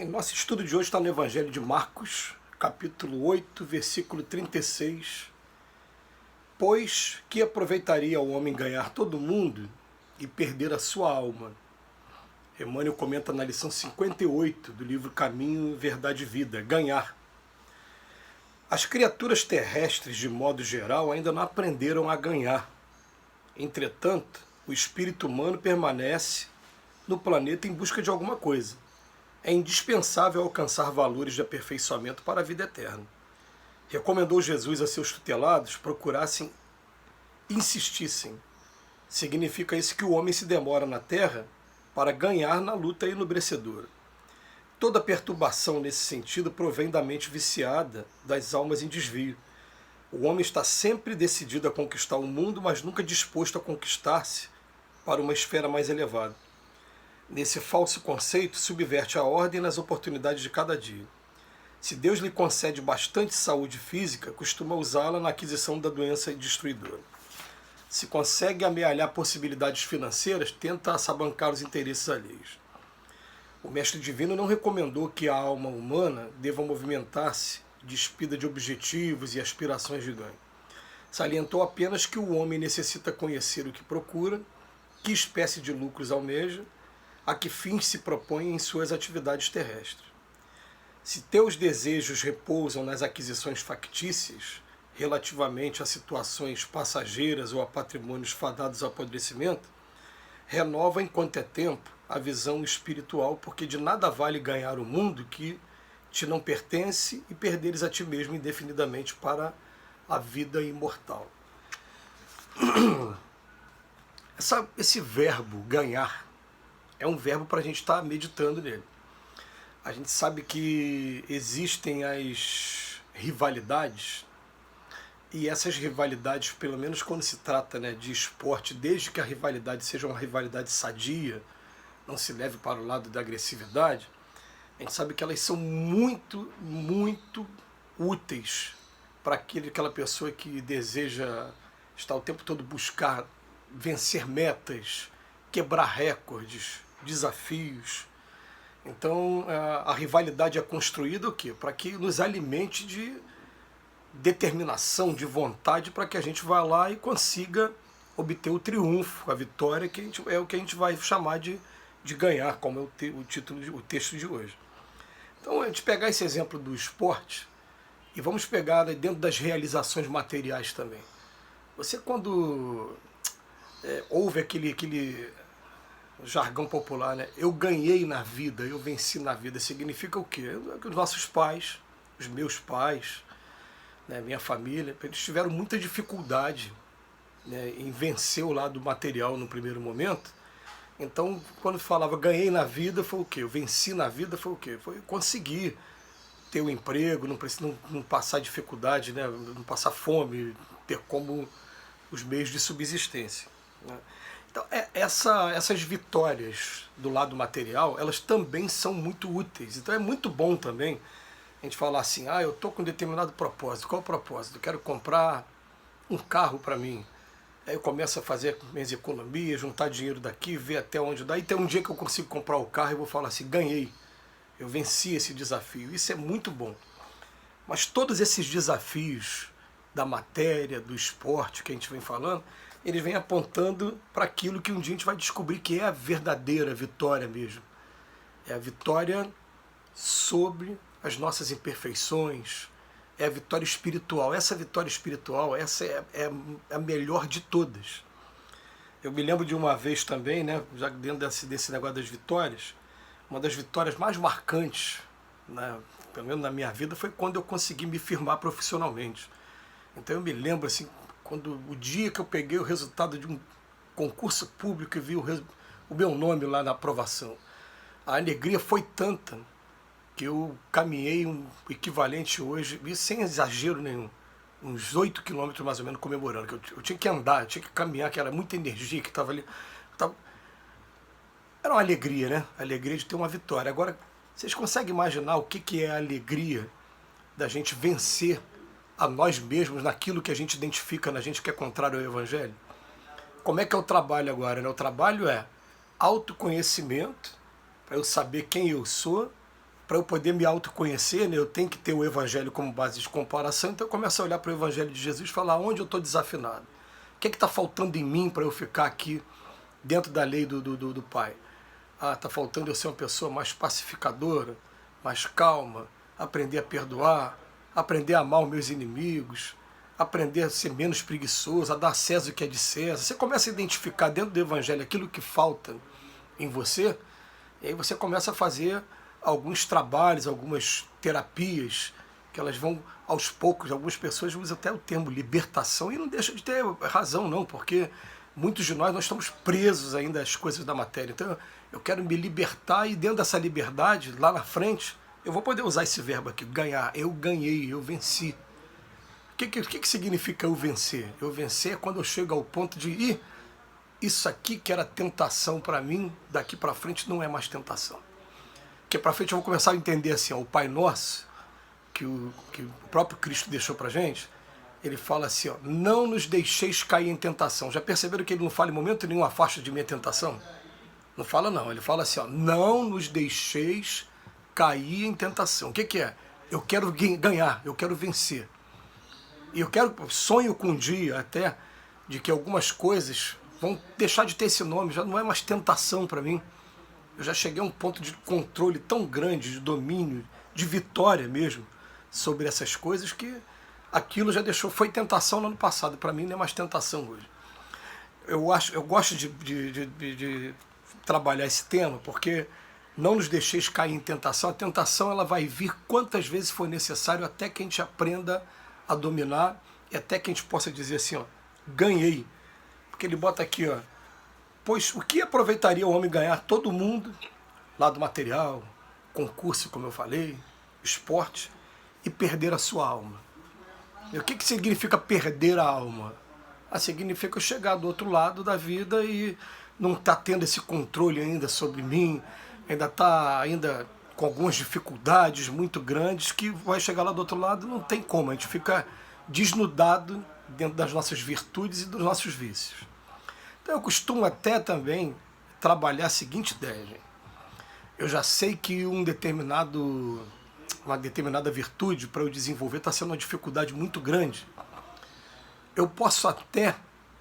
Em nosso estudo de hoje está no Evangelho de Marcos, capítulo 8, versículo 36. Pois que aproveitaria o homem ganhar todo mundo e perder a sua alma? Emmanuel comenta na lição 58 do livro Caminho, Verdade e Vida, ganhar. As criaturas terrestres, de modo geral, ainda não aprenderam a ganhar. Entretanto, o espírito humano permanece no planeta em busca de alguma coisa. É indispensável alcançar valores de aperfeiçoamento para a vida eterna. Recomendou Jesus a seus tutelados procurassem, insistissem. Significa isso que o homem se demora na Terra para ganhar na luta enobrecedora. Toda perturbação nesse sentido provém da mente viciada, das almas em desvio. O homem está sempre decidido a conquistar o mundo, mas nunca disposto a conquistar-se para uma esfera mais elevada. Nesse falso conceito, subverte a ordem nas oportunidades de cada dia. Se Deus lhe concede bastante saúde física, costuma usá-la na aquisição da doença destruidora. Se consegue amealhar possibilidades financeiras, tenta assabancar os interesses alheios. O Mestre Divino não recomendou que a alma humana deva movimentar-se despida de objetivos e aspirações de ganho. Salientou apenas que o homem necessita conhecer o que procura, que espécie de lucros almeja, a que fins se propõe em suas atividades terrestres. Se teus desejos repousam nas aquisições factícias, relativamente a situações passageiras ou a patrimônios fadados ao apodrecimento, renova enquanto é tempo a visão espiritual, porque de nada vale ganhar o mundo que te não pertence e perderes a ti mesmo indefinidamente para a vida imortal. Esse verbo ganhar é um verbo para a gente estar meditando nele. A gente sabe que existem as rivalidades, e essas rivalidades, pelo menos quando se trata, de esporte, desde que a rivalidade seja uma rivalidade sadia, não se leve para o lado da agressividade, a gente sabe que elas são muito, muito úteis para aquela pessoa que deseja estar o tempo todo buscar vencer metas, quebrar recordes, desafios. Então a rivalidade é construída o quê? Para que nos alimente de determinação, de vontade, para que a gente vá lá e consiga obter o triunfo, a vitória, que é o que a gente vai chamar de ganhar, como é o título, o texto de hoje. Então a gente pegar esse exemplo do esporte e vamos pegar dentro das realizações materiais também. Você quando ouve aquele jargão popular, eu ganhei na vida, eu venci na vida, significa o quê? Que os nossos pais, os meus pais, minha família, eles tiveram muita dificuldade em vencer o lado material no primeiro momento. Então, quando falava ganhei na vida, foi o quê? Eu venci na vida, foi o quê? Foi conseguir ter um emprego, não passar dificuldade, não passar fome, ter como os meios de subsistência. Então, essas vitórias do lado material, elas também são muito úteis. Então é muito bom também a gente falar assim, eu estou com um determinado propósito. Qual é o propósito? Eu quero comprar um carro para mim. Aí eu começo a fazer minhas economias, juntar dinheiro daqui, ver até onde dá. E tem um dia que eu consigo comprar o carro e vou falar assim, ganhei. Eu venci esse desafio. Isso é muito bom. Mas todos esses desafios da matéria, do esporte que a gente vem falando, eles vêm apontando para aquilo que um dia a gente vai descobrir que é a verdadeira vitória mesmo. É a vitória sobre as nossas imperfeições, é a vitória espiritual. Essa vitória espiritual, essa é a melhor de todas. Eu me lembro de uma vez também, já dentro desse negócio das vitórias, uma das vitórias mais marcantes, pelo menos na minha vida, foi quando eu consegui me firmar profissionalmente. Então eu me lembro assim, quando o dia que eu peguei o resultado de um concurso público e vi o meu nome lá na aprovação, a alegria foi tanta que eu caminhei um equivalente hoje, e sem exagero nenhum, uns 8 quilômetros mais ou menos comemorando, que eu tinha que andar, eu tinha que caminhar, que era muita energia que estava ali. Era uma alegria, a alegria de ter uma vitória. Agora, vocês conseguem imaginar o que é a alegria da gente vencer a nós mesmos naquilo que a gente identifica na gente que é contrário ao Evangelho? Como é que é o trabalho agora? O trabalho é autoconhecimento, para eu saber quem eu sou, para eu poder me autoconhecer, né, eu tenho que ter o Evangelho como base de comparação, então eu começo a olhar para o Evangelho de Jesus e falar onde eu estou desafinado. O que está faltando em mim para eu ficar aqui dentro da lei do Pai? Ah, está faltando eu ser uma pessoa mais pacificadora, mais calma, aprender a perdoar, aprender a amar os meus inimigos, aprender a ser menos preguiçoso, a dar a César o que é de César. Você começa a identificar dentro do Evangelho aquilo que falta em você, e aí você começa a fazer alguns trabalhos, algumas terapias, que elas vão aos poucos. Algumas pessoas usam até o termo libertação, e não deixa de ter razão não, porque muitos de nós estamos presos ainda às coisas da matéria. Então eu quero me libertar, e dentro dessa liberdade, lá na frente, eu vou poder usar esse verbo aqui, ganhar. Eu ganhei, eu venci. O que significa eu vencer? Eu vencer é quando eu chego ao ponto de ir, isso aqui que era tentação para mim, daqui para frente não é mais tentação. Porque para frente eu vou começar a entender assim, ó, o Pai Nosso, que o próprio Cristo deixou para gente, ele fala assim, ó, não nos deixeis cair em tentação. Já perceberam que ele não fala em momento nenhum, afasta de mim a tentação? Não fala não, ele fala assim, ó, não nos deixeis cair em tentação. O que é? Eu quero ganhar, eu quero vencer. E eu sonho com um dia até, de que algumas coisas vão deixar de ter esse nome, já não é mais tentação para mim. Eu já cheguei a um ponto de controle tão grande, de domínio, de vitória mesmo, sobre essas coisas, que aquilo já foi tentação no ano passado, para mim não é mais tentação hoje. Eu gosto de trabalhar esse tema, porque não nos deixeis cair em tentação. A tentação ela vai vir quantas vezes for necessário, até que a gente aprenda a dominar, e até que a gente possa dizer assim, ó, ganhei. Porque ele bota aqui, ó, pois o que aproveitaria o homem ganhar todo mundo, lado material, concurso, como eu falei, esporte, e perder a sua alma? E o que significa perder a alma? Significa eu chegar do outro lado da vida e não tá tendo esse controle ainda sobre mim, ainda tá com algumas dificuldades muito grandes, que vai chegar lá do outro lado, não tem como, a gente fica desnudado dentro das nossas virtudes e dos nossos vícios. Então eu costumo até também trabalhar a seguinte ideia, gente. Eu já sei que uma determinada virtude para eu desenvolver está sendo uma dificuldade muito grande. Eu posso até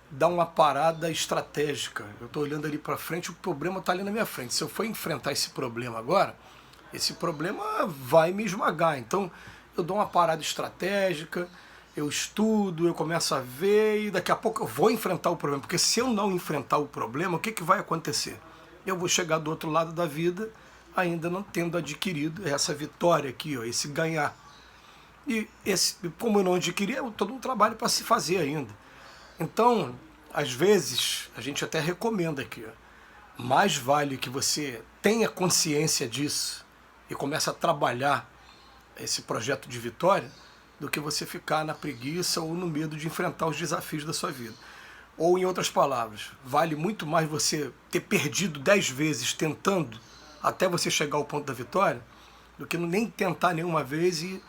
dar uma parada estratégica. Eu estou olhando ali para frente, o problema está ali na minha frente. Se eu for enfrentar esse problema agora, esse problema vai me esmagar. Então eu dou uma parada estratégica, eu estudo, eu começo a ver, e daqui a pouco eu vou enfrentar o problema. Porque se eu não enfrentar o problema, o que vai acontecer? Eu vou chegar do outro lado da vida ainda não tendo adquirido essa vitória aqui, ó, esse ganhar. E como eu não adquiri, é todo um trabalho para se fazer ainda. Então, às vezes, a gente até recomenda aqui, ó, mais vale que você tenha consciência disso e comece a trabalhar esse projeto de vitória, do que você ficar na preguiça ou no medo de enfrentar os desafios da sua vida. Ou, em outras palavras, vale muito mais você ter perdido 10 vezes tentando até você chegar ao ponto da vitória, do que nem tentar nenhuma vez e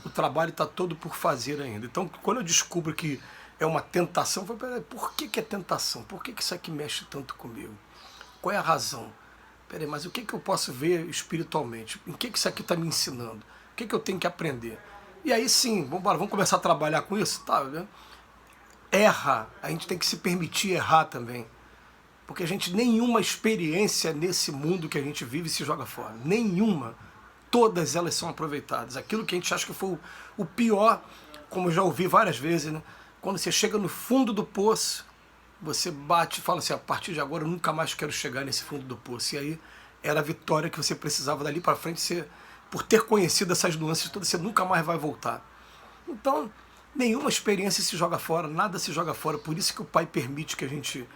o trabalho está todo por fazer ainda. Então, quando eu descubro que é uma tentação, eu falo, peraí, por que é tentação? Por que isso aqui mexe tanto comigo? Qual é a razão? Peraí, mas o que eu posso ver espiritualmente? Em que isso aqui está me ensinando? O que eu tenho que aprender? E aí sim, vamos começar a trabalhar com isso? Tá, né? Erra, a gente tem que se permitir errar também. Porque a gente, nenhuma experiência nesse mundo que a gente vive se joga fora. Nenhuma. Todas elas são aproveitadas. Aquilo que a gente acha que foi o pior, como eu já ouvi várias vezes, né? Quando você chega no fundo do poço, você bate e fala assim, a partir de agora eu nunca mais quero chegar nesse fundo do poço. E aí era a vitória que você precisava dali para frente. Você, por ter conhecido essas nuances todas, você nunca mais vai voltar. Então, nenhuma experiência se joga fora, nada se joga fora. Por isso que o Pai permite que a gente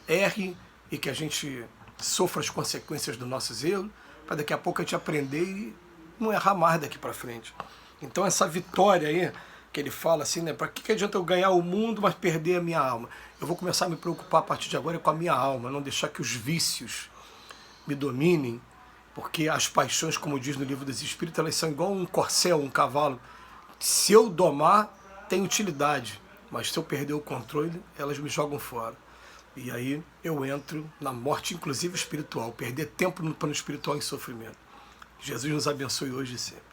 erre e que a gente sofra as consequências dos nossos erros, para daqui a pouco a gente aprender e não errar mais daqui para frente. Então essa vitória aí, que ele fala assim, né, para que adianta eu ganhar o mundo, mas perder a minha alma? Eu vou começar a me preocupar a partir de agora com a minha alma, não deixar que os vícios me dominem, porque as paixões, como diz no Livro dos Espíritos, elas são igual um corcel, um cavalo. Se eu domar, tem utilidade, mas se eu perder o controle, elas me jogam fora. E aí eu entro na morte, inclusive espiritual, perder tempo no plano espiritual em sofrimento. Jesus nos abençoe hoje e sempre.